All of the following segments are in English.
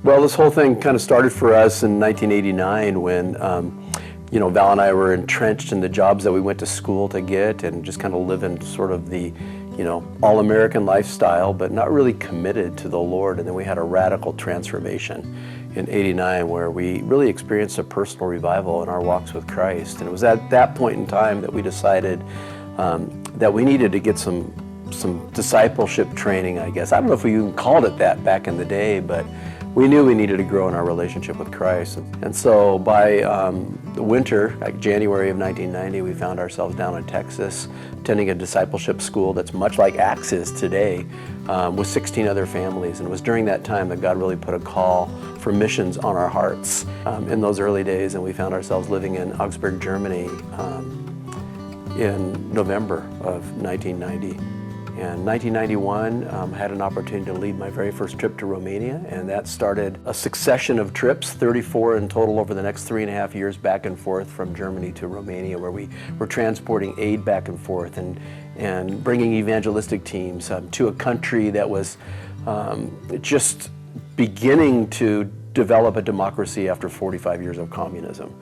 Well, this whole thing kind of started for us in 1989 when, Val and I were entrenched in the jobs that we went to school to get and just kind of living sort of the, all-American lifestyle, but not really committed to the Lord. And then we had a radical transformation in '89 where we really experienced a personal revival in our walks with Christ. And it was at that point in time that we decided that we needed to get some discipleship training, I guess. I don't know if we even called it that back in the day, but we knew we needed to grow in our relationship with Christ. And so by the winter, like January of 1990, we found ourselves down in Texas, attending a discipleship school that's much like ACTS is today, with 16 other families. And it was during that time that God really put a call for missions on our hearts in those early days. And we found ourselves living in Augsburg, Germany in November of 1990. In 1991, I had an opportunity to lead my very first trip to Romania, and that started a succession of trips, 34 in total over the next 3.5 years, back and forth from Germany to Romania, where we were transporting aid back and forth and bringing evangelistic teams to a country that was just beginning to develop a democracy after 45 years of communism.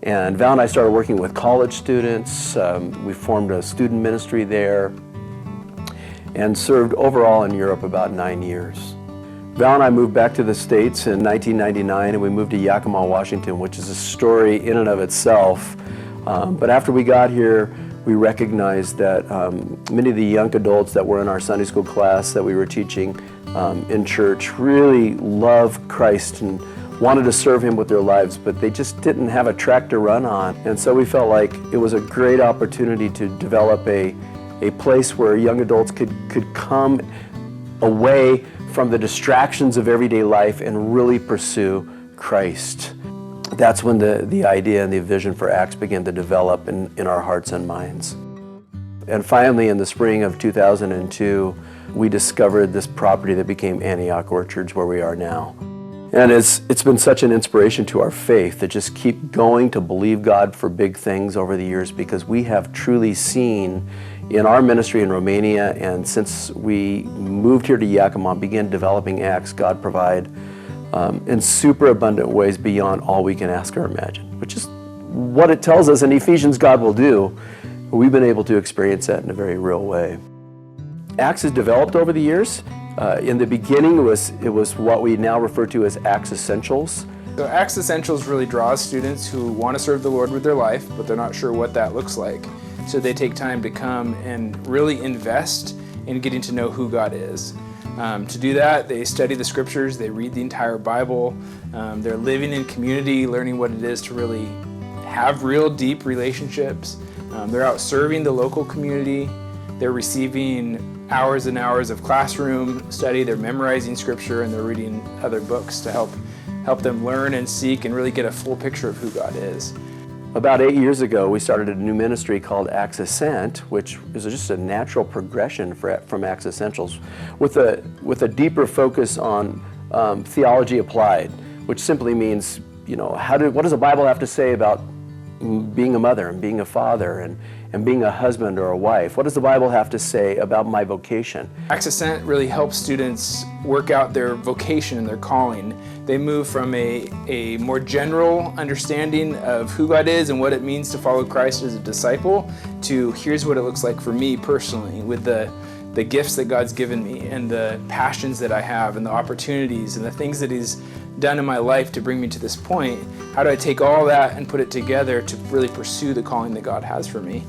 And Val and I started working with college students. We formed a student ministry there, and served overall in Europe about 9 years. Val and I moved back to the States in 1999, and we moved to Yakima, Washington, which is a story in and of itself. But after we got here, we recognized that many of the young adults that were in our Sunday school class that we were teaching in church really loved Christ and wanted to serve Him with their lives, but they just didn't have a track to run on. And so we felt like it was a great opportunity to develop a place where young adults could come away from the distractions of everyday life and really pursue Christ. That's when the idea and the vision for ACTS began to develop in our hearts and minds. And finally, in the spring of 2002, we discovered this property that became Antioch Orchards, where we are now. And it's been such an inspiration to our faith to just keep going to believe God for big things over the years, because we have truly seen in our ministry in Romania, and since we moved here to Yakima, began developing ACTS, God provide in super abundant ways beyond all we can ask or imagine, which is what it tells us in Ephesians God will do. We've been able to experience that in a very real way. ACTS has developed over the years. In the beginning, it was what we now refer to as ACTS Essentials. So ACTS Essentials really draws students who want to serve the Lord with their life, but they're not sure what that looks like. So they take time to come and really invest in getting to know who God is. To do that, they study the scriptures, they read the entire Bible, they're living in community, learning what it is to really have real deep relationships. They're out serving the local community, they're receiving hours and hours of classroom study, they're memorizing scripture, and they're reading other books to help them learn and seek and really get a full picture of who God is. About 8 years ago, we started a new ministry called ACTS Ascent, which is just a natural progression from ACTS Essentials, with a deeper focus on theology applied, which simply means, what does the Bible have to say about being a mother and being a father and being a husband or a wife? What does the Bible have to say about my vocation? ACTS Ascent really helps students work out their vocation and their calling. They move from a more general understanding of who God is and what it means to follow Christ as a disciple to here's what it looks like for me personally with the gifts that God's given me and the passions that I have and the opportunities and the things that He's done in my life to bring me to this point. How do I take all that and put it together to really pursue the calling that God has for me?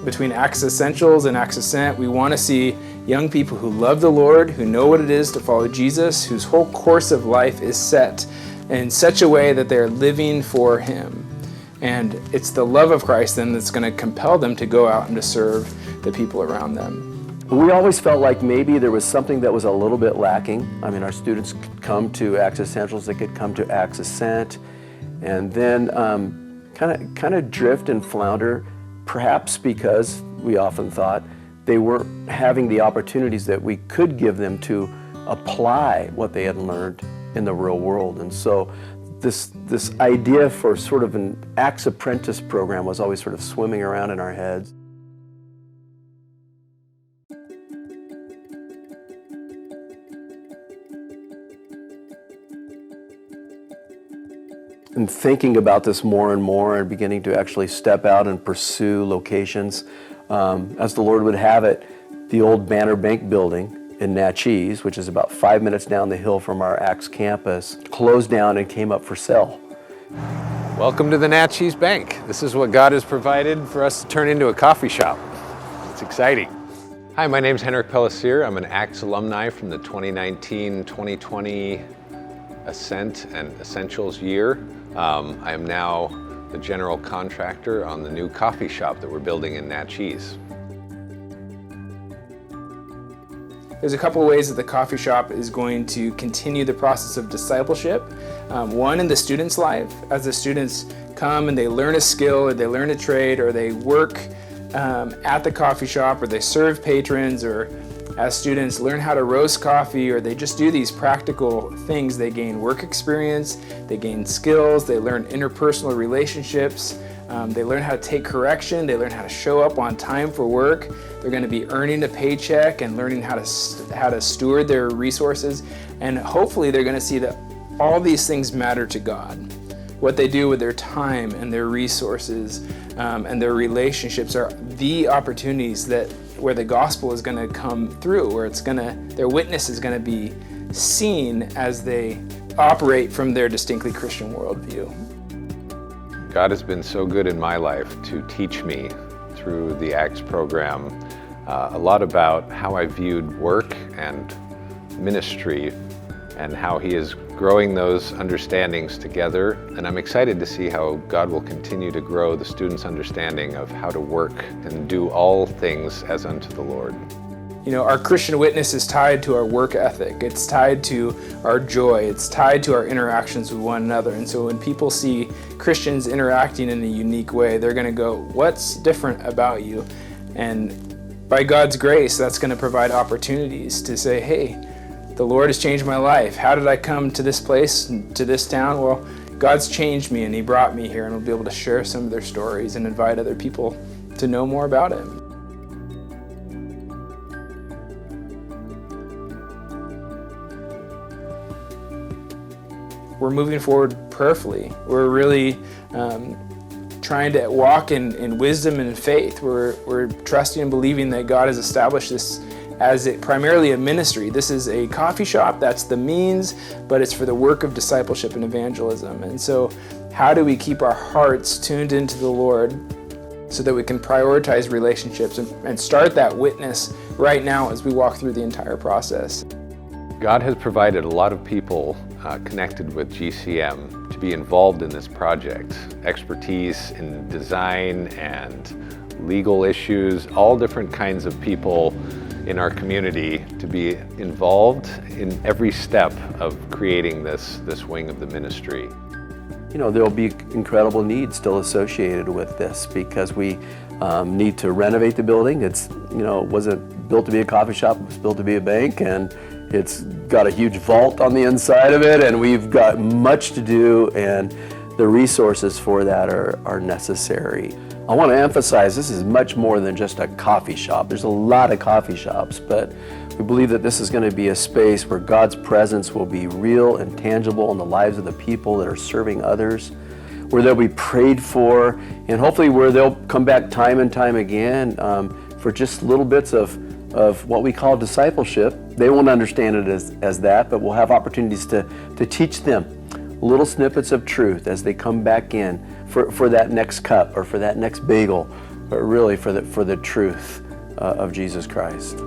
Between ACTS Essentials and ACTS Ascent, we want to see young people who love the Lord, who know what it is to follow Jesus, whose whole course of life is set in such a way that they're living for Him. And it's the love of Christ then that's going to compel them to go out and to serve the people around them. We always felt like maybe there was something that was a little bit lacking. I mean, our students could come to ACTS Essentials, they could come to ACTS Ascent, and then kind of drift and flounder, perhaps because we often thought they weren't having the opportunities that we could give them to apply what they had learned in the real world. And so This idea for sort of an ACTS Apprentice program was always sort of swimming around in our heads. And thinking about this more and more and beginning to actually step out and pursue locations, as the Lord would have it, the old Banner Bank building in Natchez, which is about 5 minutes down the hill from our ACTS campus, closed down and came up for sale. Welcome to the Natchez Bank. This is what God has provided for us to turn into a coffee shop. It's exciting. Hi, my name's Henrik Pellissier. I'm an ACTS alumni from the 2019-2020 Ascent and Essentials year. I am now the general contractor on the new coffee shop that we're building in Natchez. There's a couple of ways that the coffee shop is going to continue the process of discipleship. One, in the students' life, as the students come and they learn a skill or they learn a trade or they work at the coffee shop or they serve patrons, or as students learn how to roast coffee, or they just do these practical things. They gain work experience, they gain skills, they learn interpersonal relationships, they learn how to take correction, they learn how to show up on time for work. They're going to be earning a paycheck and learning how to steward their resources, and hopefully they're going to see that all these things matter to God. What they do with their time and their resources and their relationships are the opportunities where the gospel is going to come through, where their witness is going to be seen as they operate from their distinctly Christian worldview. God has been so good in my life to teach me through the ACTS program a lot about how I viewed work and ministry and how He is growing those understandings together. And I'm excited to see how God will continue to grow the students' understanding of how to work and do all things as unto the Lord. You know, our Christian witness is tied to our work ethic. It's tied to our joy. It's tied to our interactions with one another. And so when people see Christians interacting in a unique way, they're going to go, what's different about you? And by God's grace, that's going to provide opportunities to say, hey, the Lord has changed my life. How did I come to this place, to this town? Well, God's changed me and He brought me here, and we'll be able to share some of their stories and invite other people to know more about Him. We're moving forward prayerfully. We're really trying to walk in wisdom and faith. We're trusting and believing that God has established this as primarily a ministry. This is a coffee shop, that's the means, but it's for the work of discipleship and evangelism. And so how do we keep our hearts tuned into the Lord so that we can prioritize relationships and start that witness right now as we walk through the entire process? God has provided a lot of people connected with GCM to be involved in this project. Expertise in design and legal issues, all different kinds of people in our community to be involved in every step of creating this wing of the ministry. You know, there'll be incredible needs still associated with this because we need to renovate the building. It wasn't built to be a coffee shop, it was built to be a bank, and it's got a huge vault on the inside of it, and we've got much to do, and the resources for that are necessary. I want to emphasize this is much more than just a coffee shop. There's a lot of coffee shops, but we believe that this is going to be a space where God's presence will be real and tangible in the lives of the people that are serving others, where they'll be prayed for, and hopefully where they'll come back time and time again for just little bits of what we call discipleship. They won't understand it as that, but we'll have opportunities to teach them little snippets of truth as they come back in for that next cup or for that next bagel, but really for the truth of Jesus Christ.